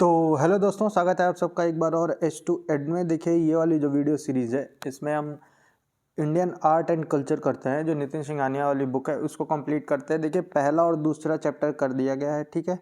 तो हेलो दोस्तों, स्वागत है आप सबका एक बार और H2 एड में। देखिए ये वाली जो वीडियो सीरीज़ है इसमें हम इंडियन आर्ट एंड कल्चर करते हैं। जो नितिन सिंघानिया वाली बुक है उसको कंप्लीट करते हैं। देखिए पहला और दूसरा चैप्टर कर दिया गया है, ठीक है।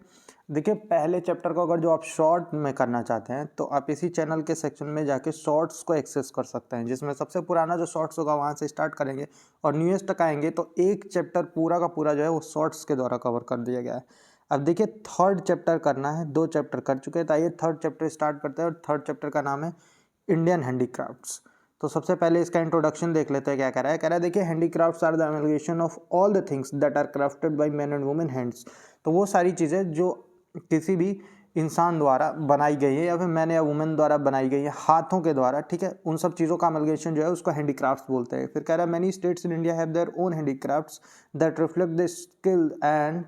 देखिए पहले चैप्टर को अगर जो आप शॉर्ट में करना चाहते हैं तो आप इसी चैनल के सेक्शन में जाके शॉर्ट्स को एक्सेस कर सकते हैं, जिसमें सबसे पुराना जो शॉर्ट्स होगा वहाँ से स्टार्ट करेंगे और न्यूएस्ट तक आएंगे तो एक चैप्टर पूरा का पूरा जो है वो शॉर्ट्स के द्वारा कवर कर दिया गया है। अब देखिए थर्ड चैप्टर करना है, 2 चैप्टर कर चुके हैं तो आइए थर्ड चैप्टर स्टार्ट करते हैं। और थर्ड चैप्टर का नाम है इंडियन हैंडीक्राफ्ट्स। तो सबसे पहले इसका इंट्रोडक्शन देख लेते हैं क्या कह रहा है देखिए handicrafts are the amalgamation of all the things that are crafted by man and women hands. तो वो सारी चीज़ें जो किसी भी इंसान द्वारा बनाई गई है या फिर मैन या वुमेन द्वारा बनाई गई है हाथों के द्वारा, ठीक है, उन सब चीज़ों का एमलगेशन जो है उसको हैंडीक्राफ्ट्स बोलते हैं। फिर कह रहा है many states in India have their own handicrafts that reflect the skill and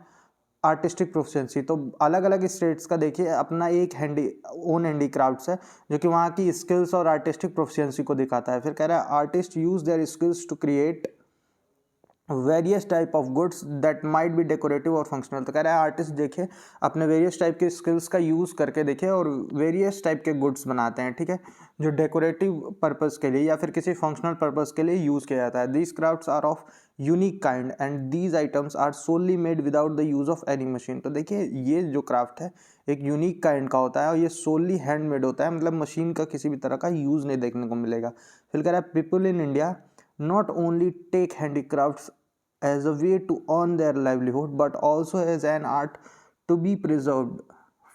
artistic proficiency. तो अलग अलग स्टेट्स का देखिए अपना एक ओन हैंडीक्राफ्ट्स है जो कि वहाँ की स्किल्स और आर्टिस्टिक प्रोफिशिएंसी को दिखाता है। फिर कह रहा है artist use their skills to create various type of goods that might be decorative or functional. तो कह रहा है आर्टिस्ट देखे अपने वेरियस टाइप के स्किल्स का यूज़ करके देखे और वेरियस टाइप के गुड्स बनाते हैं, ठीक है, जो डेकोरेटिव पर्पस के लिए या फिर किसी फंक्शनल पर्पस के लिए यूज़ किया जाता है। These crafts are of unique kind and these items are solely made without the use of any machine. तो देखिए ये जो क्राफ्ट है एक यूनिक काइंड का होता है और ये सोली हैंडमेड होता है, मतलब मशीन का किसी भी तरह का यूज़ नहीं देखने को मिलेगा। फिर कह रहा है people in India not only take handicrafts as a way to earn their livelihood but also as an art to be preserved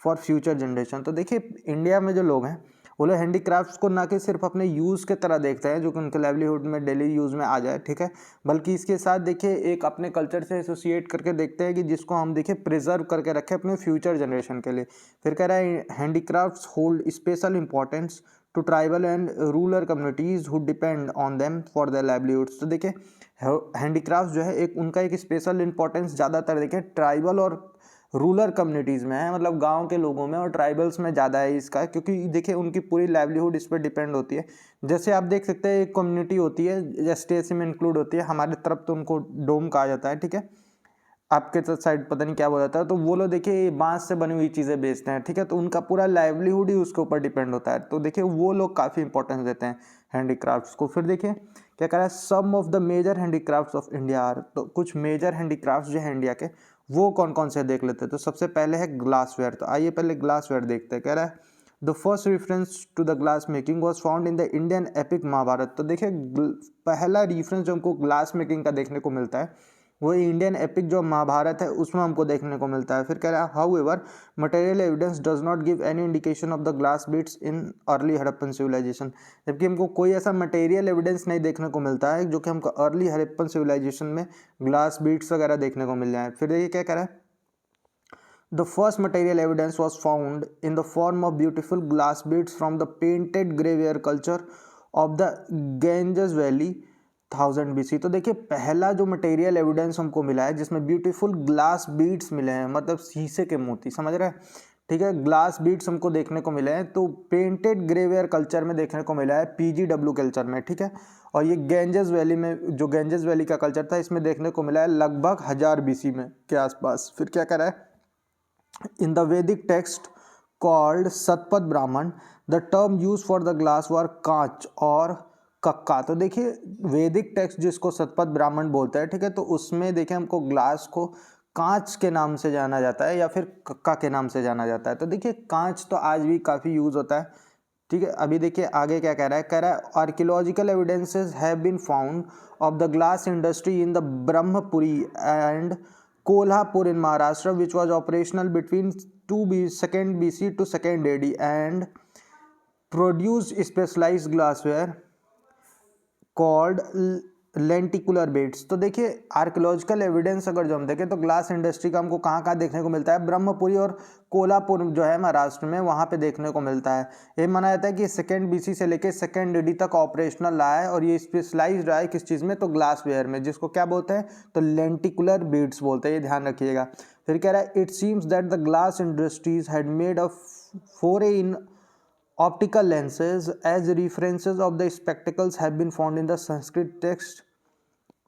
for future generation। तो देखिए इंडिया में जो लोग हैं वो लोग हैंडीक्राफ्ट्स को ना कि सिर्फ अपने यूज़ के तरह देखते हैं जो कि उनके लाइवलीहुड में डेली यूज़ में आ जाए, ठीक है, बल्कि इसके साथ देखिए एक अपने कल्चर से एसोसिएट करके देखते हैं कि जिसको हम देखिए प्रिजर्व करके रखें अपने फ्यूचर जनरेशन के लिए। फिर कह रहा है handicrafts hold special importance to tribal and rural communities who depend on them for their livelihoods. तो देखिए हैंडीक्राफ्ट जो है एक उनका एक स्पेशल इंपॉर्टेंस ज़्यादातर देखिए ट्राइबल और रूरल कम्युनिटीज़ में है, मतलब गांव के लोगों में और ट्राइबल्स में ज़्यादा है इसका, क्योंकि देखिए उनकी पूरी लाइवलीहुड इस पर डिपेंड होती है। जैसे आप देख सकते हैं एक कम्युनिटी होती है एसटीएसी में इंक्लूड होती है, हमारे तरफ तो उनको डोम कहा जाता है, ठीक है, आपके साइड पता नहीं क्या बोला जाता है। तो वो लोग देखिए बांस से बनी हुई चीज़ें बेचते हैं, ठीक है, तो उनका पूरा लाइवलीहुड ही उसके ऊपर डिपेंड होता है। तो देखिए वो लोग काफ़ी इंपॉर्टेंस देते हैं हैंडीक्राफ्ट्स को। फिर देखिए क्या कह रहा है some of the major handicrafts of India are. तो कुछ मेजर हैंडीक्राफ्ट्स जो है इंडिया के वो कौन कौन से देख लेते हैं। तो सबसे पहले है ग्लासवेयर। तो आइए पहले ग्लासवेयर देखते हैं। कह रहा है the first reference to the glass making was found in the Indian epic Mahabharata. तो देखिए पहला रेफरेंस जो हमको ग्लास मेकिंग का देखने को मिलता है वो इंडियन एपिक जो महाभारत है उसमें हमको देखने को मिलता है। फिर कह रहा है however material evidence does not give any indication of the glass beads in early Harappan civilisation. जबकि हमको कोई ऐसा मटेरियल एविडेंस नहीं देखने को मिलता है जो कि हमको अर्ली हड़प्पन सिविलाइजेशन में ग्लास बीट्स वगैरह देखने को मिल जाए। फिर देखिए क्या कह रहा है the first material evidence was found in the form of beautiful glass beats from the painted grey ware culture of the Ganges valley 1000 BC। तो देखिए पहला जो मटेरियल एविडेंस हमको मिला है जिसमें ब्यूटीफुल ग्लास बीड्स मिले हैं, मतलब शीशे के मोती, समझ रहे हैं, ठीक है, ग्लास बीड्स हमको देखने को मिले हैं। तो पेंटेड ग्रेवेयर कल्चर में देखने को मिला है PGW कल्चर में, ठीक है, और ये गेंजेस वैली में जो गेंजेस वैली का कल्चर था इसमें देखने को मिला है लगभग 1000 BC में के आसपास। फिर क्या कह रहा है in the Vedic text called Shatapatha Brahmana the term use for the glass were kanch और कक्का। तो देखिए वैदिक टेक्स्ट जिसको सतपथ ब्राह्मण बोलते हैं, ठीक है, तो उसमें देखिए हमको ग्लास को कांच के नाम से जाना जाता है या फिर कक्का के नाम से जाना जाता है। तो देखिए कांच तो आज भी काफ़ी यूज़ होता है, ठीक है। अभी देखिए आगे क्या कह रहा है archaeological evidences have been found of the glass industry in the Brahmapuri and Kolhapur in Maharashtra, which was operational between 2nd BC to 2nd AD and produced specialized glassware called lenticular beds. तो देखिए आर्कियोलॉजिकल एविडेंस अगर जो हम देखें तो glass industry का हमको कहाँ कहाँ देखने को मिलता है, ब्रह्मपुरी और कोल्हापुर जो है महाराष्ट्र में, वहाँ पे देखने को मिलता है। ये माना जाता है कि 2nd BC से लेके 2nd AD तक ऑपरेशनल रहा है और ये स्पेशलाइज रहा है किस चीज़ में, तो ग्लासवेयर में, जिसको क्या बोलते हैं, तो लेंटिकुलर बीड्स बोलते हैं, ये ध्यान रखिएगा। फिर कह रहा है it seems that the glass industries had made a फोरे इन optical lenses as references of the spectacles have been found in the Sanskrit text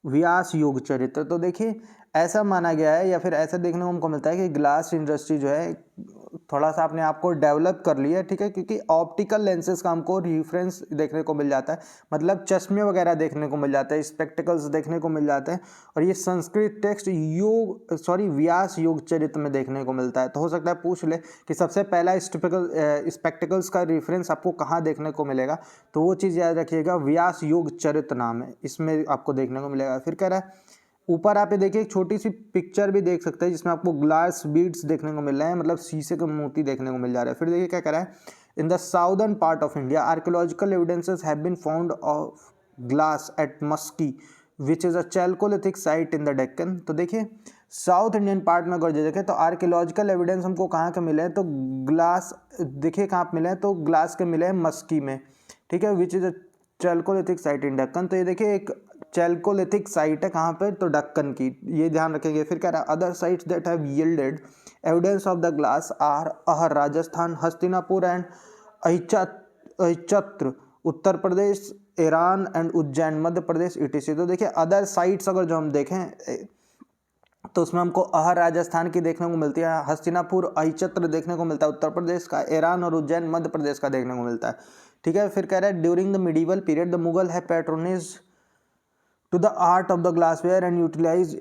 व्यास योग चरित्र। तो देखिए ऐसा माना गया है या फिर ऐसा देखने को हमको मिलता है कि ग्लास इंडस्ट्री जो है थोड़ा सा अपने आप को डेवलप कर लिया है, ठीक है, क्योंकि ऑप्टिकल लेंसेज का हमको रिफरेंस देखने को मिल जाता है, मतलब चश्मे वगैरह देखने को मिल जाते हैं, स्पेक्टिकल्स देखने को मिल जाते हैं, और ये संस्कृत टेक्स्ट व्यास योग चरित्र में देखने को मिलता है। तो हो सकता है पूछ ले कि सबसे पहला स्पेक्टिकल्स का रेफरेंस आपको कहाँ देखने को मिलेगा, तो वो चीज़ याद रखिएगा, व्यास योग चरित्र नाम है, इसमें आपको देखने को मिलेगा। फिर कह रहा है ऊपर आप ये देखिए एक छोटी सी पिक्चर भी देख सकते हैं जिसमें आपको ग्लास बीड्स देखने को मिल रहे हैं, मतलब शीशे के मोती देखने को मिल जा रहा है। फिर देखिए क्या कह रहा है, in the southern part of India archaeological evidences have been found of glass at Maski which is a chalcolithic site in the Deccan. तो देखिए साउथ इंडियन पार्ट में अगर देखें तो आर्कियोलॉजिकल एविडेंस हमको कहाँ के मिले हैं, तो ग्लास देखिए कहाँ मिले हैं, तो ग्लास के मिले हैं मस्की में, ठीक है, which is a chalcolithic site in Deccan. तो ये देखिए एक चैल्कोलिथिक साइट है कहाँ पर, तो दक्कन की, ये ध्यान रखेंगे। फिर कह रहा है other sites that have yielded evidence of the glass are Ahar Rajasthan, Hastinapur and Ahichhatra Uttar Pradesh, Eran and Ujjain Madhya Pradesh etc. तो देखिए अदर साइट्स अगर जो हम देखें तो उसमें हमको अहर राजस्थान की देखने को मिलती है, हस्तिनापुर अहिचत्र देखने को मिलता है उत्तर प्रदेश का, ईरान और उज्जैन मध्य प्रदेश का देखने को मिलता है, ठीक है। फिर कह रहा है during the medieval period the Mughal है patronage to the art of the glassware and utilize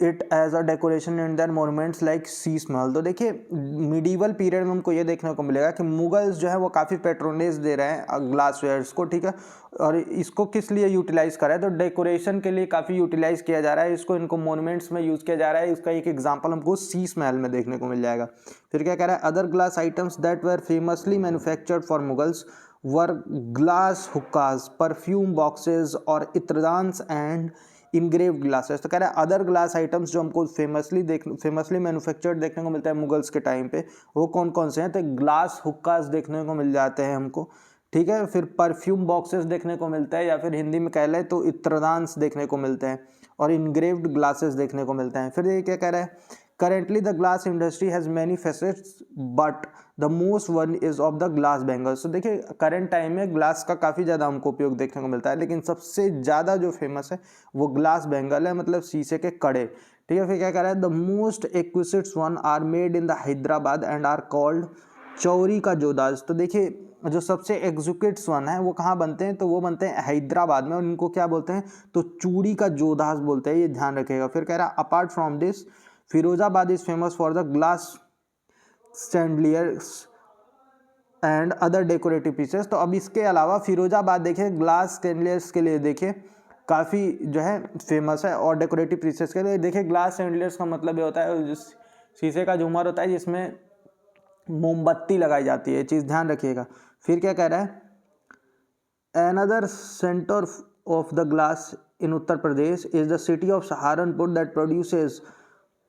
it as a decoration in their monuments like Sheesh Mahal. तो देखिए मिडीवल पीरियड में हमको ये देखने को मिलेगा कि मुगल्स जो है वो काफ़ी पेट्रोनेज दे रहे हैं ग्लासवेयर्स को, ठीक है, और इसको किस लिए यूटिलाइज कर रहा है, तो डेकोरेशन के लिए काफ़ी यूटिलाइज किया जा रहा है, इसको इनको मोनूमेंट्स में यूज़ किया जा रहा है। इसका एक एग्जाम्पल हमको शीश महल में देखने को मिल जाएगा। फिर क्या कह रहा है other glass items that were famously manufactured for Mughals were glass hookahs, perfume boxes और इत्रदांस एंड इनग्रेव्ड ग्लासेस। तो कह रहा है अदर ग्लास आइटम्स जो हमको फेमसली मैन्युफैक्चर्ड देखने को मिलता है मुगल्स के टाइम पे, वो कौन कौन से हैं, तो ग्लास हुक्कास देखने को मिल जाते हैं हमको, ठीक है। फिर परफ्यूम बॉक्सेस देखने को मिलता है, या फिर हिंदी में कह लें तो इत्रदांस देखने को मिलते हैं, और इनग्रेव्ड ग्लासेस देखने को मिलते हैं। फिर ये क्या कह रहा है Currently, the glass industry has many facets, but the most one is of the glass bangles। तो देखिए करंट टाइम में ग्लास का काफ़ी ज़्यादा हमको उपयोग देखने को मिलता है, लेकिन सबसे ज़्यादा जो फेमस है वो ग्लास बैंगल है, मतलब शीशे के कड़े, ठीक है। फिर क्या कह रहा है the most exquisites one are made in the Hyderabad and are called चौरी का जोदास। तो देखिए जो सबसे एग्जिक्यूटिव्स वन है वो कहाँ बनते हैं, तो वो बनते हैं हैदराबाद में, और इनको क्या बोलते हैं, तो चूड़ी का जोदास बोलते हैं, ये ध्यान रखिएगा। फिर कह रहा है apart from this Firozabad is famous for the glass chandeliers and other decorative pieces. तो अब इसके अलावा फिरोजाबाद देखिए ग्लास स्टैंडलियर्स के लिए देखिए काफ़ी जो है फेमस है, और डेकोरेटिव पीसेस के लिए देखिए ग्लास स्टैंडलियर्स का मतलब ये होता है शीशे का झूमर होता है जिसमें मोमबत्ती लगाई जाती है, चीज़ ध्यान रखिएगा। फिर क्या कह रहा है another centre of the glass in Uttar Pradesh is the city of Saharanpur that produces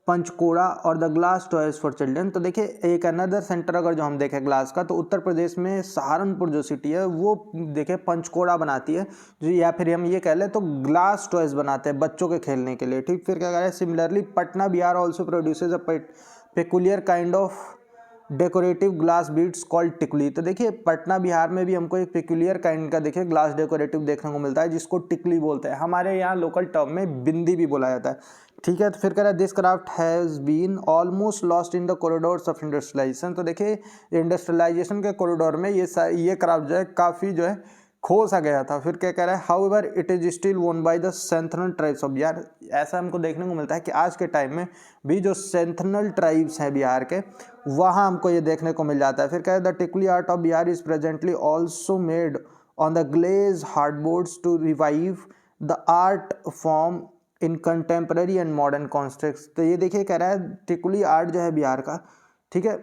पंचकोड़ा और the glass toys for children. तो देखिए एक अनदर सेंटर अगर जो हम देखें ग्लास का, तो उत्तर प्रदेश में सहारनपुर जो सिटी है वो देखें पंचकोड़ा बनाती है, जो या फिर हम ये कह लें तो ग्लास टॉयज बनाते हैं बच्चों के खेलने के लिए, ठीक। फिर क्या कह रहे हैं similarly Patna Bihar also produces a peculiar kind of decorative glass beads called tikli. तो देखिए पटना बिहार में भी हमको एक पेक्यूलियर काइंड का देखिए ग्लास डेकोरेटिव देखने को मिलता है जिसको टिकली बोलते हैं, हमारे यहाँ लोकल टर्म में बिंदी भी बोला जाता है, ठीक है। तो फिर कह रहा है this craft has been almost lost in the corridors of industrialisation. तो देखिए इंडस्ट्रियलाइजेशन के कॉरिडोर में ये क्राफ्ट जो है काफ़ी जो है खो सा गया था। फिर क्या कह रहा है however it is still own by the Santhal tribes of Bihar. ऐसा हमको देखने को मिलता है कि आज के टाइम में भी जो सेंथनल ट्राइब्स हैं बिहार के, वहाँ हमको ये देखने को मिल जाता है। फिर क्या है the tikli art of Bihar is presently also made on the glaze hardboards to revive the art form in contemporary and modern context. तो ये देखिए कह रहा है टिकुली आर्ट जो है बिहार का, ठीक है,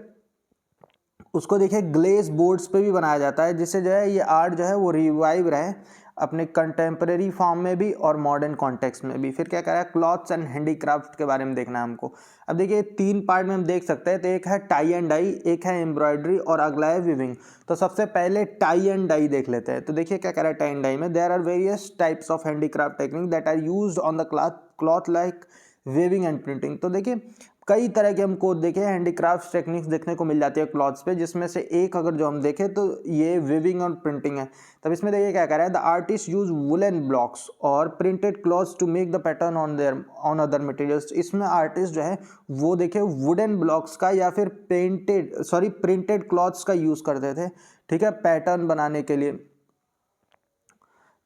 उसको देखिए ग्लेस बोर्ड्स पे भी बनाया जाता है, जिससे जो है ये आर्ट जो है वो रिवाइव रहे अपने कंटेम्प्रेरी फॉर्म में भी और मॉडर्न कॉन्टेक्स्ट में भी। फिर क्या कह रहा है क्लॉथ्स एंड हैंडीक्राफ्ट के बारे में देखना है हमको। अब देखिए 3 पार्ट में हम देख सकते हैं, तो एक है टाई एंड डाई, एक है एम्ब्रॉयडरी और अगला है विविंग। तो सबसे पहले टाई एंड डाई देख लेते हैं। तो देखिए क्या कह रहा है टाई एंड डाई में there are various types of handicraft technique that are used on the cloth like weaving and printing. तो देखिए कई तरह के हमको देखें हैंडीक्राफ्ट टेक्निक्स देखने को मिल जाती है क्लॉथ्स पे, जिसमें से एक अगर जो हम देखें तो ये वीविंग और प्रिंटिंग है। तब इसमें देखिए क्या कह रहा है, the artist use woollen blocks और printed cloths to make the pattern on other materials. इसमें आर्टिस्ट जो है वो देखे वुडन ब्लॉक्स का या फिर प्रिंटेड क्लॉथ्स का यूज करते थे, ठीक है, पैटर्न बनाने के लिए।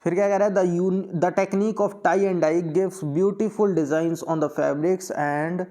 फिर क्या कह रहा है, the technique of tie and dye gives beautiful designs on the fabrics and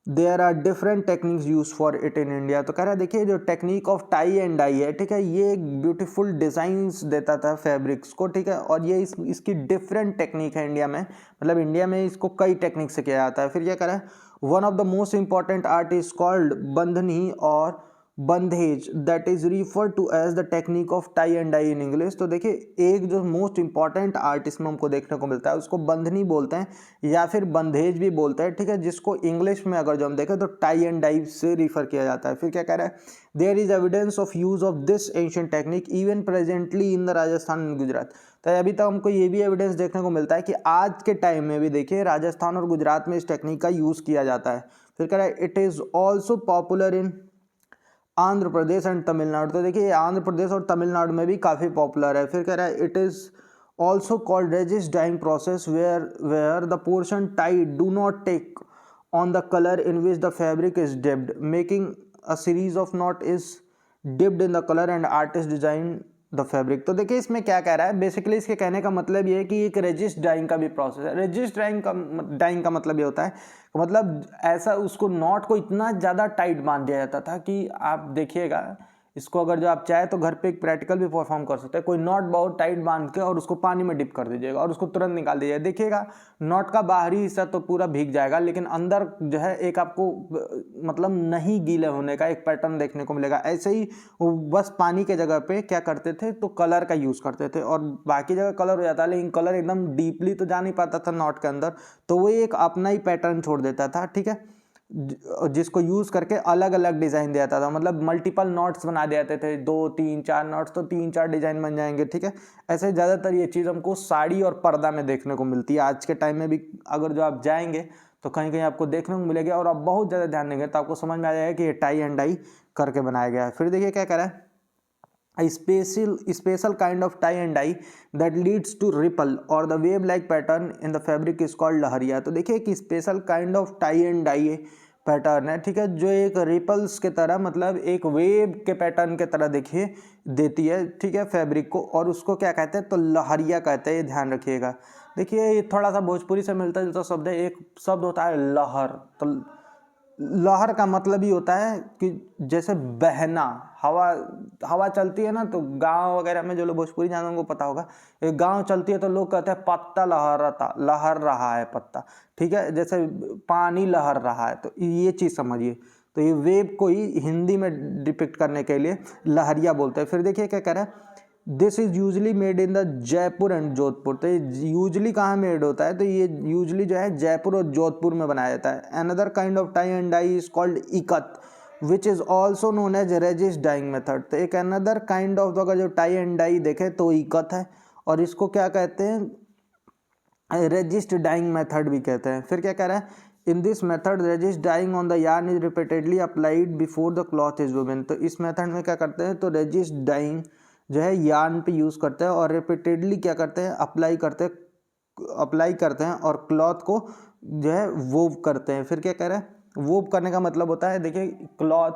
there are different techniques use for it in India. तो कह रहा है देखिए जो technique of tie and dye है, ठीक है, ये एक ब्यूटीफुल डिजाइंस देता था फैब्रिक्स को, ठीक है, और ये इसकी डिफरेंट टेक्निक है इंडिया में, मतलब इंडिया में इसको कई टेक्निक से किया जाता है। फिर क्या कह रहा है, one of the most important art is called bandhani और bandhej that is refer to as the technique of tie and dye in English. तो देखिए एक जो मोस्ट इंपॉर्टेंट आर्ट इसमें हमको देखने को मिलता है उसको बंधनी बोलते हैं या फिर बंधेज भी बोलते हैं, ठीक है, जिसको इंग्लिश में अगर जो हम देखें तो टाई एंड डाई से रिफर किया जाता है। फिर क्या कह रहा है, there is evidence of use of this ancient technique even presently in the Rajasthan and Gujarat. तो अभी तक हमको ये भी एविडेंस देखने को मिलता है कि आज के टाइम में भी देखिए राजस्थान और गुजरात में इस टेक्निक का यूज किया जाता है। फिर कह रहा है, it is also popular in Andhra Pradesh and Tamil Nadu. तो देखिए आंध्र प्रदेश और तमिलनाडु में भी काफ़ी पॉपुलर है। फिर कह रहा है, it is also called resist dyeing process where the portion tied do not take on the colour in which the fabric is dipped, making a series of knot is dipped in the colour and artist design the fabric. तो देखिए इसमें क्या कह रहा है, basically इसके कहने का मतलब ये है कि एक रेजिस्ट डाइंग का भी प्रोसेस है। रेजिस्ट डाइंग का मतलब ये होता है, मतलब ऐसा उसको नॉट को इतना ज़्यादा टाइट बांध दिया जाता था कि आप देखिएगा इसको, अगर जो आप चाहे तो घर पे एक प्रैक्टिकल भी परफॉर्म कर सकते हैं। कोई नॉट बहुत टाइट बांध के और उसको पानी में डिप कर दीजिएगा और उसको तुरंत निकाल दीजिएगा, देखिएगा नॉट का बाहरी हिस्सा तो पूरा भीग जाएगा लेकिन अंदर जो है एक आपको मतलब नहीं गीले होने का एक पैटर्न देखने को मिलेगा। ऐसे ही बस पानी के जगह पे क्या करते थे तो कलर का यूज़ करते थे और बाकी जगह कलर हो जाता है, लेकिन कलर एकदम डीपली तो जा नहीं पाता था नॉट के अंदर, तो वो एक अपना ही पैटर्न छोड़ देता था, ठीक है, जिसको यूज करके अलग अलग डिजाइन देता था। मतलब मल्टीपल नॉट्स बना देते थे, 2 3 4 नॉट्स तो 3 4 डिजाइन बन जाएंगे, ठीक है। ऐसे ज्यादातर ये चीज हमको साड़ी और पर्दा में देखने को मिलती है। आज के टाइम में भी अगर जो आप जाएंगे तो कहीं कहीं आपको देखने को मिलेगा और आप बहुत ज्यादा ध्यान देंगे तो आपको समझ में आ जाएगा कि ये टाई एंड डाई करके बनाया गया है। फिर देखिए क्या कह रहा है, a special kind of tie and dye that leads to ripple or the wave like pattern in the fabric is called लहरिया। तो देखिए कि special kind of tie and dye pattern है, ठीक है, जो एक रिपल्स के तरह मतलब एक वेव के पैटर्न के तरह देखिए देती है, ठीक है, फैब्रिक को, और उसको क्या कहते हैं तो लहरिया कहते हैं, ये ध्यान रखिएगा। देखिए ये थोड़ा सा भोजपुरी से मिलता जुलता शब्द है, एक शब्द होता है लहर। तो लहर का मतलब ही होता है कि जैसे बहना, हवा चलती है ना, तो गांव वगैरह में जो लोग भोजपुरी जानते हैं उनको पता होगा, एक गांव चलती है तो लोग कहते हैं पत्ता लहर रहा है पत्ता, ठीक है, जैसे पानी लहर रहा है, तो ये चीज़ समझिए। तो ये वेव को ही हिंदी में डिपिक्ट करने के लिए लहरिया बोलते हैं। फिर देखिए क्या कह रहा है, this is usually made in the Jaipur and Jodhpur. तो ये यूजली कहाँ मेड होता है तो ये यूजली जो है जयपुर और जोधपुर में बनाया जाता है। Another kind of tie and dye is called ikat which is also known as resist dyeing method. तो एक अनदर काइंड ऑफ अगर जो टाई एंड डाई देखे तो इकत है और इसको क्या कहते हैं रेजिस्ट डाइंग मेथड भी कहते हैं। फिर क्या कह रहा है, in this method resist dyeing on the yarn is repeatedly applied before the cloth is woven. तो इस मेथड में क्या करते हैं तो रेजिस्ट डाइंग जो है यार्न पे यूज़ करते हैं और रिपीटेडली क्या करते हैं अप्लाई करते हैं और क्लॉथ को जो है वोव करते हैं। फिर क्या कह रहे हैं, वोव करने का मतलब होता है देखिए क्लॉथ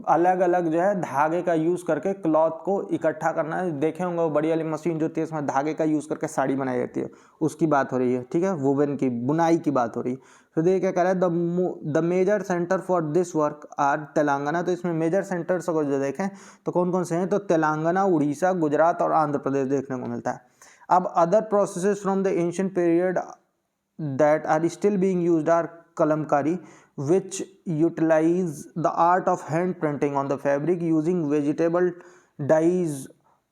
अलग अलग जो है धागे का यूज़ करके क्लॉथ को इकट्ठा करना। देखे होंगे वो बड़ी वाली मशीन जो होती है इसमें धागे का यूज़ करके साड़ी बनाई जाती है, उसकी बात हो रही है, ठीक है, वुवन की बुनाई की बात हो रही है। तो देखिए क्या कह रहा है, the major centre for this work are Telangana. तो इसमें मेजर सेंटर्स अगर जो देखें तो कौन कौन से हैं तो तेलंगाना, उड़ीसा, गुजरात और आंध्र प्रदेश देखने को मिलता है। अब other processes from the ancient period that are still being used are kalamkari which utilize the art of hand printing on the fabric using vegetable dyes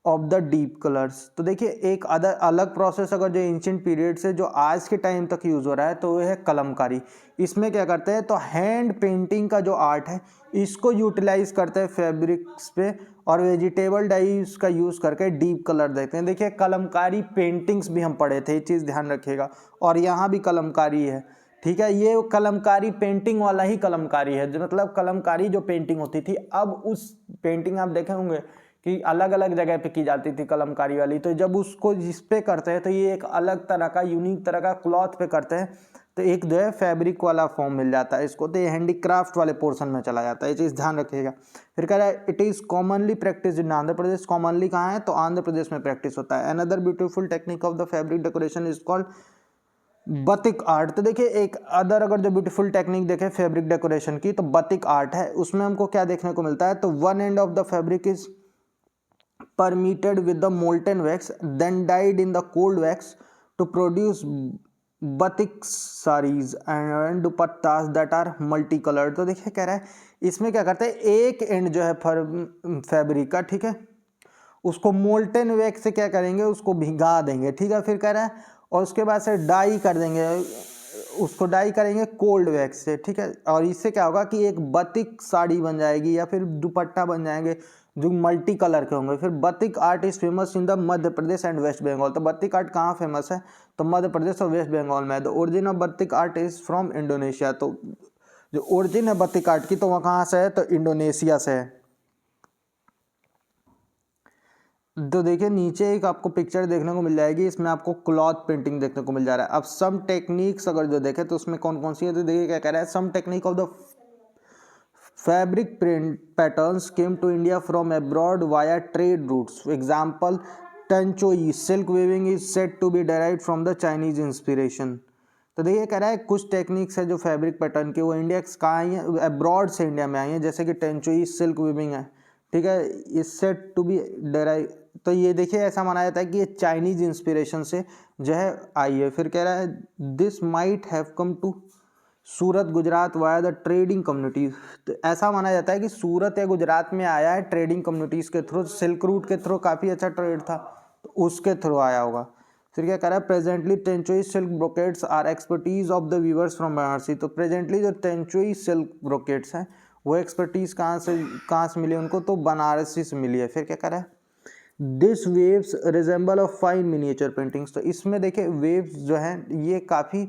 of the deep colors। तो देखिए एक अलग प्रोसेस अगर जो एंशिएंट पीरियड से जो आज के टाइम तक यूज़ हो रहा है तो वो है कलमकारी। इसमें क्या करते हैं तो हैंड पेंटिंग का जो आर्ट है इसको यूटिलाइज करते हैं फैब्रिक्स पे और वेजिटेबल डाइज का यूज़ करके डीप कलर देते हैं। देखिए कलमकारी पेंटिंग्स भी हम पढ़े थे, ये चीज़ ध्यान रखिएगा, और यहाँ भी कलमकारी है, ठीक है। ये कलमकारी पेंटिंग वाला ही कलमकारी है, जो मतलब कलमकारी जो पेंटिंग होती थी, अब उस पेंटिंग आप देखे होंगे कि अलग अलग जगह पे की जाती थी कलमकारी वाली, तो जब उसको जिस पे करते हैं तो ये एक अलग तरह का यूनिक तरह का क्लॉथ पे करते हैं, तो एक जो है फैब्रिक वाला फॉर्म मिल जाता है इसको, तो ये हैंडीक्राफ्ट वाले पोर्शन में चला जाता है, ये चीज़ ध्यान रखिएगा। फिर कह रहा है it is commonly practice in Andhra Pradesh. Commonly कहाँ है? तो आंध्र प्रदेश में प्रैक्टिस होता है। Another beautiful technique of the fabric decoration is called batik art. तो देखिए एक अदर अगर जो ब्यूटीफुल टेक्निक देखें फैब्रिक डेकोरेशन की, तो बतिक आर्ट है। उसमें हमको क्या देखने को मिलता है? तो one end of the fabric is permeated with the molten wax, then dyed in the cold wax to produce batik sarees and dupattas that are multicolored। तो देखिए कह रहा है इसमें क्या करते हैं, एक एंड जो है फैब्रिक का, ठीक है, उसको मोल्टन वैक्स से क्या करेंगे, उसको भिगा देंगे, ठीक है। फिर कह रहा है और उसके बाद से डाई कर देंगे, उसको डाई करेंगे कोल्ड वैक्स से, ठीक है। और इससे क्या होगा कि एक बतिक साड़ी बन जाएगी या फिर दुपट्टा बन जाएंगे जो मल्टी कलर के होंगे। फिर batik art is famous in the Madhya Pradesh and West Bengal. तो बतिक आर्ट कहाँ फेमस है? तो मध्य प्रदेश और वेस्ट बंगाल में। The origin of batik art is from Indonesia. तो जो ओरिजिन है बतिक आर्ट की, तो वह कहाँ से है? तो इंडोनेशिया से है। तो देखिए नीचे एक आपको पिक्चर देखने को मिल जाएगी, इसमें आपको क्लॉथ प्रिंटिंग देखने को मिल जा रहा है। अब सम टेक्निक्स अगर जो देखें तो उसमें कौन कौन सी है, तो देखिए क्या कह रहा है, some technique of the fabric print patterns came to India from abroad via trade routes. Example tanchoi silk weaving is said to be derived from the Chinese inspiration. तो देखिए कह रहा है कुछ टेक्निक्स है जो फैब्रिक पैटर्न की, वो इंडिया कहाँ आई है? अब्रॉड से इंडिया में आई है, जैसे कि टेंचोई सिल्क वीविंग है, ठीक है, is said to be derive. तो ये देखिए ऐसा माना जाता है कि ये चाइनीज इंस्पिरेशन से जो है आई है। फिर कह रहा है this might have come to Surat Gujarat via the trading communities. तो ऐसा माना जाता है कि सूरत या गुजरात में आया है ट्रेडिंग कम्युनिटीज़ के थ्रू, सिल्क रूट के थ्रू काफ़ी अच्छा ट्रेड था तो उसके थ्रू आया होगा। फिर क्या कह रहा है presently tanchoi silk brocades are expertise of the weavers from Banarasi. तो प्रेजेंटली जो टेंचुई सिल्क ब्रोकेट्स हैं वो एक्सपर्टीज कहाँ से मिली उनको? तो बनारसी से मिली है। फिर क्या कह रहा है this waves resemble of fine miniature paintings. तो इसमें देखिए वेव्स जो हैं ये काफ़ी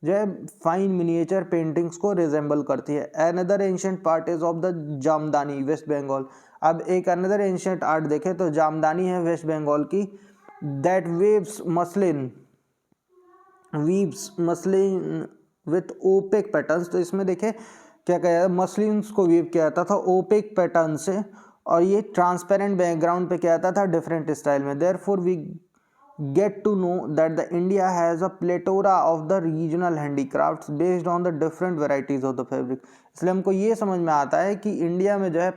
जो है फाइन मिनिएचर पेंटिंग्स को रिजेंबल करती है। Another ancient part is of the Jamdani West Bengal. अब एक अनदर एंशिएंट आर्ट देखें तो जामदानी है वेस्ट बंगाल की, that weaves muslin with opaque patterns. तो इसमें देखें क्या कहा, मसलिन्स को वीव किया जाता था ओपेक पैटर्न से, और ये ट्रांसपेरेंट बैकग्राउंड पे किया जाता था डिफरेंट स्टाइल में। Therefore we get to know that the India has a plethora of the regional handicrafts based on the different varieties of the fabric। इसलिए हमको ये समझ में आता है कि इंडिया में जो है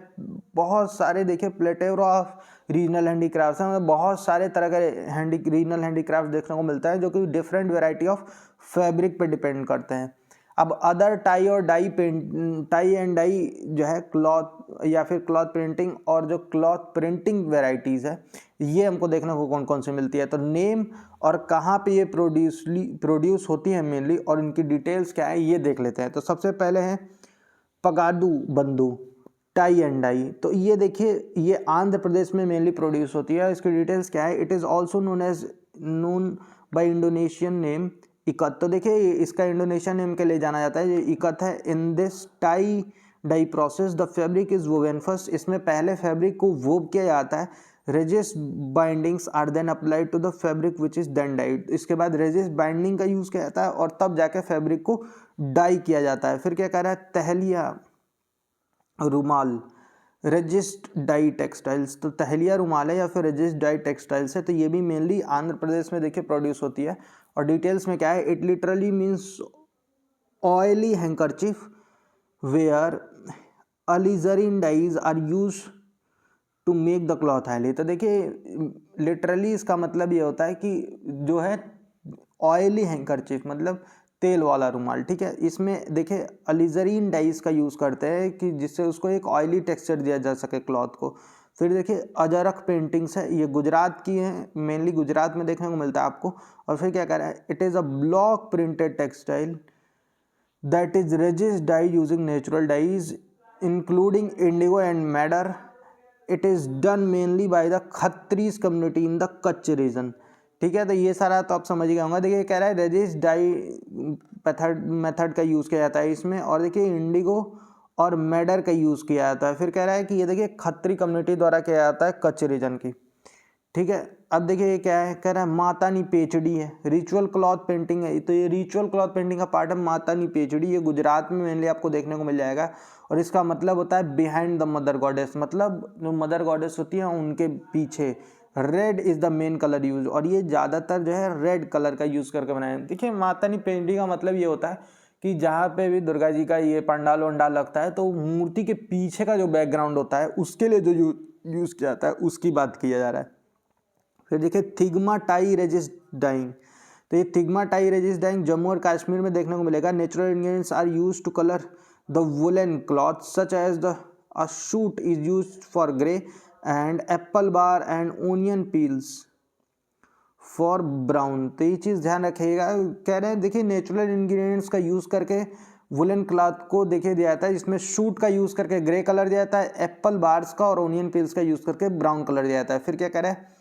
बहुत सारे देखिए प्लेटोरा ऑफ रीजनल हैंडीक्राफ्ट्स हैं, मतलब बहुत सारे तरह के रीजनल हैंडीक्राफ्ट देखने को मिलता है जो कि डिफरेंट वेराइटी ऑफ फैब्रिक पे डिपेंड करते हैं। अब अदर टाई और टाई एंड डाई जो है क्लॉथ या फिर क्लॉथ प्रिंटिंग और जो क्लॉथ प्रिंटिंग वेराइटीज़ है ये हमको देखने को कौन कौन सी मिलती है। तो नेम और कहाँ पे ये प्रोड्यूस होती है मेनली और इनकी डिटेल्स क्या है ये देख लेते हैं। तो सबसे पहले है पगाडू बंधु टाई एंड डाई। तो ये देखिए ये आंध्र प्रदेश में मेनली प्रोड्यूस होती है। इसकी डिटेल्स क्या है, it is also known by Indonesian name ikat. तो देखिए इसका इंडोनेशियन नेम के लिए जाना जाता है, ये इकत है। In this tie dye process the fabric is woven first. इसमें पहले फैब्रिक को वोव किया जाता है, resist bindings are then applied to the fabric which is then dyed. इसके बाद रेजिस्ट बाइंडिंग का यूज़ किया जाता है और तब जाके फैब्रिक को डाई किया जाता है। फिर क्या कह रहा है तहलिया रुमाल रेजिस्ट डाई टेक्सटाइल्स। तो तहलिया रुमाल है या फिर रेजिस्ट डाई टेक्सटाइल्स है, तो ये भी मेनली आंध्र प्रदेश में देखिए प्रोड्यूस होती है। और डिटेल्स में क्या है, it literally means oily handkerchief where alizarin dyes are use to make the cloth oily. तो देखिए लिटरली इसका मतलब ये होता है कि जो है ऑयली हैंकरचीफ मतलब तेल वाला रुमाल, ठीक है। इसमें देखिए अलीजरीन डाइज का यूज़ करते हैं कि जिससे उसको एक ऑयली टेक्सचर दिया जा सके क्लॉथ को। फिर देखिए अजरक पेंटिंग्स है, ये गुजरात की है, मेनली गुजरात में देखने को मिलता है आपको। और फिर क्या कह रहा है, it is a block printed textile that is resist dye using natural dyes including indigo and madder. It is done mainly by the Khatris community in the Kutch region, ठीक है, तो ये सारा तो आप समझ गए होंगे। देखिए कह रहा है रेजिस डाई मेथड का यूज़ किया जाता है इसमें, और देखिए इंडिगो और मैडर का यूज़ किया जाता है। फिर कह रहा है कि ये देखिए खत्री कम्युनिटी द्वारा किया जाता है कच्छ रीजन की। ठीक है, अब देखिए ये क्या है, कह रहा है मातानी पेचड़ी है, रिचुअल क्लॉथ पेंटिंग है। तो ये रिचुअल क्लॉथ पेंटिंग का पार्ट है मातानी पेचड़ी, ये गुजरात में मेनली आपको देखने को मिल जाएगा। और इसका मतलब होता है बिहाइंड द मदर गॉडेस, मतलब जो मदर गॉडेस होती है उनके पीछे। Red is the main colour use, और ये ज़्यादातर जो है रेड कलर का यूज़ करके बनाए। देखिए मातानी पेंटिंग का मतलब ये होता है कि जहाँ पे भी दुर्गा जी का ये पंडाल वंडाल लगता है तो मूर्ति के पीछे का जो बैकग्राउंड होता है उसके लिए जो यूज़ किया जाता है उसकी बात किया जा रहा है। फिर देखिए थिग्मा टाई रेजिस डाइंग, तो ये thigma tie resist dyeing Jammu और कश्मीर में देखने को मिलेगा। Natural ingredients are used to colour the woollen cloth such as the a shoot is used for grey and apple bark and onion peels for brown. तो ये चीज़ ध्यान रखिएगा। कह रहे हैं देखिए नेचुरल इंग्रेडिएंट्स का यूज़ करके वुलन क्लॉथ को देखिए दिया जाता है, जिसमें शूट का यूज़ करके ग्रे कलर दिया जाता है, एप्पल बार्स का और ओनियन पील्स का यूज़ करके ब्राउन कलर दिया जाता है। फिर क्या कह रहे हैं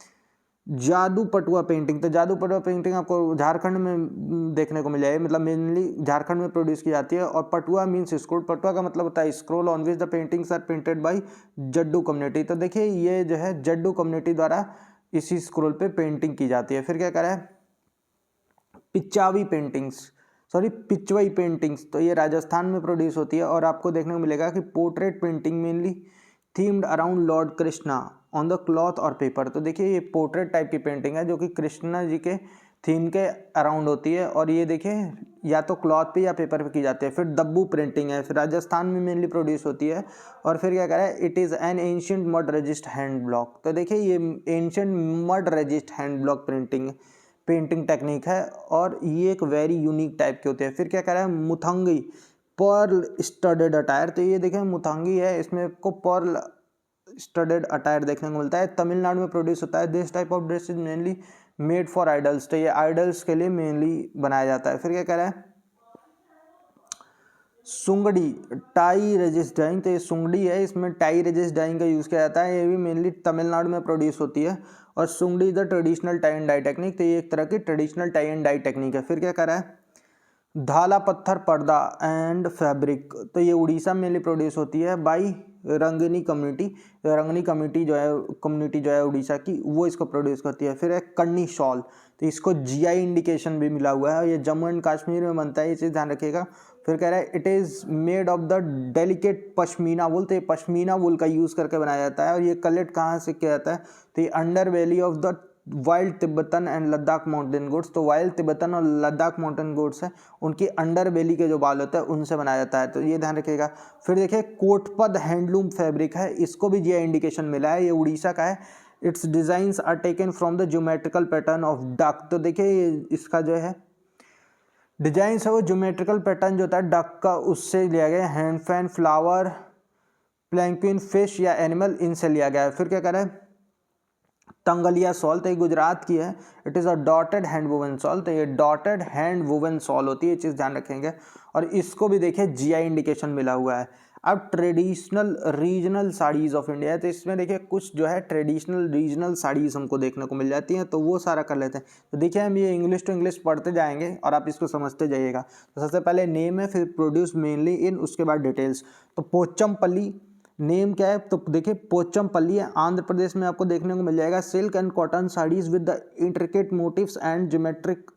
जादू पटुआ पेंटिंग, तो जादू पटुआ पेंटिंग आपको झारखंड में देखने को मिल जाएगी, मतलब मेनली झारखंड में प्रोड्यूस की जाती है। और पटुआ मीन्स स्क्रोल, पटुआ का मतलब होता है scroll on which the paintings are painted by Jaddu community. तो देखिए ये जो है जड्डू कम्युनिटी द्वारा इसी स्क्रोल पे पेंटिंग की जाती है। फिर क्या करें पिचावी पेंटिंग्स, सॉरी पिचवई पेंटिंग्स, तो ये राजस्थान में प्रोड्यूस होती है। और आपको देखने को मिलेगा कि portrait painting mainly themed around Lord Krishna on the cloth और पेपर। तो देखिए ये पोर्ट्रेट टाइप की पेंटिंग है जो कि कृष्णा जी के थीम के अराउंड होती है, और ये देखिए या तो क्लॉथ पे या पेपर पे की जाती है। फिर दब्बू प्रिंटिंग है, फिर राजस्थान में मेनली प्रोड्यूस होती है। और फिर क्या करें it is an ancient mud resist hand block, तो देखिए ये ancient mud resist hand block painting technique है, और ये एक वेरी यूनिक टाइप की होती है। फिर क्या कह रहा है मुथंगी पर्ल स्टडेड अटायर, तो ये देखें मुथंगी है, इसमें आपको पर्ल स्टडेड अटायर देखने को मिलता है। तमिलनाडु में प्रोड्यूस होता है। This type of dress is mainly made for idols, तो ये आइडल्स के लिए मेनली बनाया जाता है। फिर क्या कह रहा है सुंगड़ी टाई रेजिस डाइंग, तो ये सुंगड़ी है, इसमें टाई रेजिस डाइंग का यूज़ किया जाता है। ये भी मेनली तमिलनाडु में प्रोड्यूस होती है। और Sungudi is the traditional tie and dye technique, तो ये एक तरह की traditional tie and dye technique है। फिर क्या कह रहा है धाला पत्थर पर्दा एंड फैब्रिक, तो ये उड़ीसा में मेनली प्रोड्यूस होती है बाई रंगनी कम्युनिटी। रंगनी कम्युनिटी जो है उड़ीसा की, वो इसको प्रोड्यूस करती है। फिर एक कन्नी शॉल, तो इसको जीआई इंडिकेशन भी मिला हुआ है, ये जम्मू एंड कश्मीर में बनता है, ये चीज़ ध्यान रखिएगा। फिर कह रहा है it is made of the delicate pashmina wool, तो ये पश्मीना वुल का यूज़ करके बनाया जाता है। और ये कलेक्ट कहाँ से किया जाता है, तो ये under valley of the wild Tibetan and Ladakh mountain goats, तो वाइल्ड तिब्बतन और लद्दाख माउंटेन गोट्स है, उनकी अंडर बेली के जो बाल होते हैं उनसे बनाया जाता है, तो ये ध्यान रखिएगा। फिर देखिए कोटपद हैंडलूम फैब्रिक है, इसको भी जीआई इंडिकेशन मिला है, ये उड़ीसा का है। Its designs are taken from the geometrical pattern of duck, तो देखिए इसका जो है डिजाइन है वो ज्योमेट्रिकल पैटर्न जो होता है डक का, उससे लिया गया। हैंड फैन फ्लावर प्लैंक्विन फिश या एनिमल, इनसे लिया गया है। फिर क्या कह रहा है तंगलिया सॉल, तो ये गुजरात की है। It is a dotted hand woven shawl, तो ये डॉटेड हैंड वुवन सॉल होती है, ये चीज़ ध्यान रखेंगे। और इसको भी देखिए जीआई इंडिकेशन मिला हुआ है। अब traditional regional saris of India है, तो इसमें देखिए कुछ जो है ट्रेडिशनल रीजनल साड़ीज़ हमको देखने को मिल जाती हैं, तो वो सारा कर लेते हैं। तो देखिए हम ये इंग्लिश टू इंग्लिश पढ़ते जाएंगे और आप इसको समझते जाइएगा। तो सबसे पहले नेम है, फिर प्रोड्यूस मेनली इन, उसके बाद डिटेल्स। तो पोचमपल्ली नेम क्या है, तो देखिए पोचमपल्ली है, आंध्र प्रदेश में आपको देखने को मिल जाएगा। Silk and cotton saris with the intricate motifs and geometric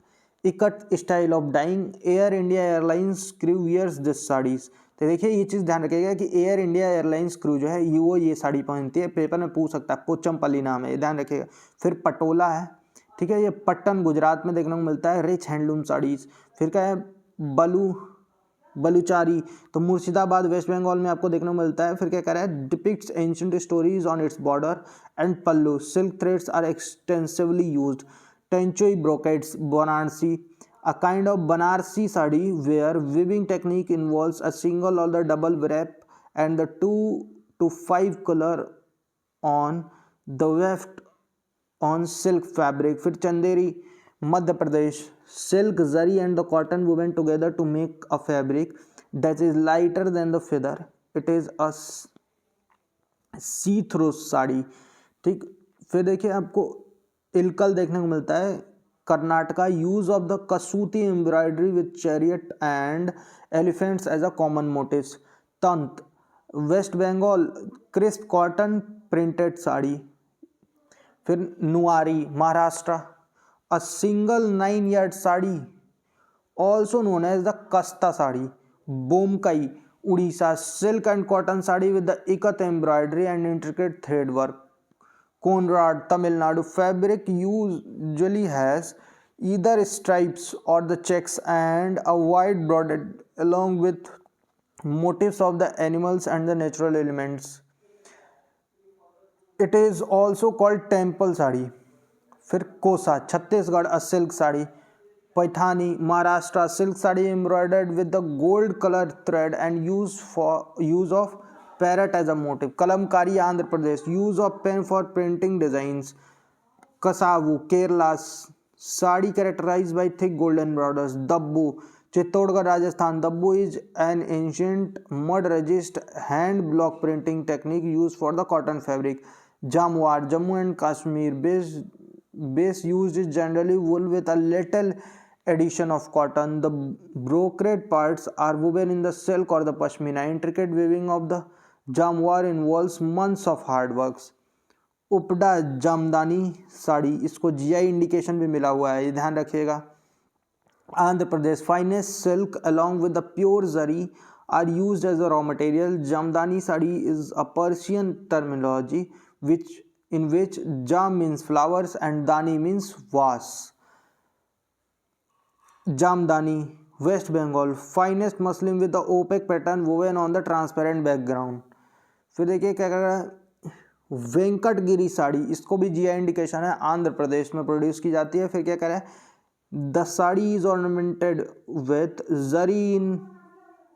ikat style of dyeing. Air India airlines crew wears this saris, तो देखिए ये चीज़ ध्यान रखिएगा कि एयर इंडिया एयरलाइंस क्रू जो है ये साड़ी पहनती है, पेपर में पूछ सकता है, पोचमपल्ली नाम है, ये ध्यान रखिएगा। फिर पटोला है, ठीक है, ये पट्टन गुजरात में देखने को मिलता है, रिच हैंडलूम साड़ीज। फिर क्या है बलूचारी, तो मुर्शिदाबाद वेस्ट बंगाल में आपको देखने को मिलता है। फिर क्या कह रहा है depicts ancient stories on its border and pallu, silk threads are extensively used. Tanchoi brocades Banarasi, a kind of Banarsi sari where weaving technique involves a single or the double wrap and the 2 to 5 color on the weft on silk fabric. फिर Chanderi Madhya Pradesh, silk zari and the cotton woven together to make a fabric that is lighter than the feather. It is a see through sari, ठीक। फिर देखिए आपको इलकल देखने को मिलता है, Karnataka use of the kasuti embroidery with chariot and elephants as a common motifs. Tant West Bengal crisp cotton printed sari. फिर Nauvari Maharashtra a single 9 yard sari also known as the kasta sari. Bomkai Orissa silk and cotton sari with the ikat embroidery and intricate thread work. Conrad, Tamil Nadu fabric usually has either stripes or the checks and a wide border along with motifs of the animals and the natural elements. It is also called temple sari. फिर Kosa Chhattisgarh a silk sari. Paithani Maharashtra silk sari embroidered with the gold colour thread and use of parrot as a motif. Kalamkari Andhra Pradesh use of pen for printing designs. Kasavu Kerala sari characterise by thick golden borders. Dabu Chittorgarh Rajasthan Dabu is an ancient mud resist hand block printing technique use for the cotton fabric. Jamawar Jammu and Kashmir base used is generally wool with a little addition of cotton. The brocade parts are woven in the silk or the pashmina. Intricate weaving of the jamwar involves months of hard works. Uppada Jamdani sari इसको GI indication भी मिला हुआ है, ये ध्यान रखिएगा। Andhra Pradesh finest silk along with the pure zari are used as a raw material. Jamdani sari is a Persian terminology in which jam means flowers and dani means vase. Jamdani West Bengal finest muslin with the opaque pattern woven on the transparent background. फिर देखिए क्या कर रहा है, वेंकटगिरी साड़ी इसको भी GI indication है, आंध्र प्रदेश में प्रोड्यूस की जाती है। फिर क्या कर रहा है, the sari is ornamented with zari in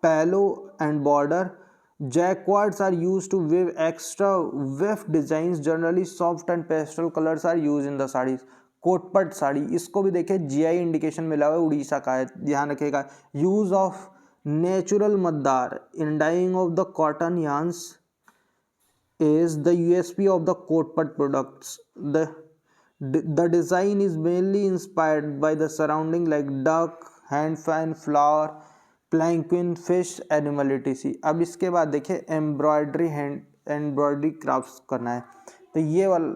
pallu and border. Jacquards are used to weave extra weft designs. Generally soft and pastel colors are used in the sarees. Kotpad sari इसको भी देखिए जीआई इंडिकेशन मिला हुआ है, उड़ीसा का है, ध्यान रखिएगा। Use of natural madder in dyeing of the cotton yarns is the USP of the Kotpad products. The design is mainly inspired by the surrounding like duck, hand fan, flower, palanquin fish animal etc. अब इसके बाद देखिए embroidery craft करना है, तो ये वाला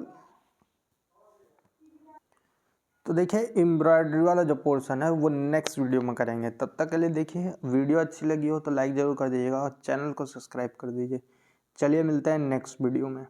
तो देखिए एम्ब्रॉयडरी वाला जो पोर्शन है वो नेक्स्ट वीडियो में करेंगे। तब तक के लिए देखिए, वीडियो अच्छी लगी हो तो लाइक ज़रूर कर दीजिएगा और चैनल को सब्सक्राइब कर दीजिए। चलिए मिलते हैं नेक्स्ट वीडियो में।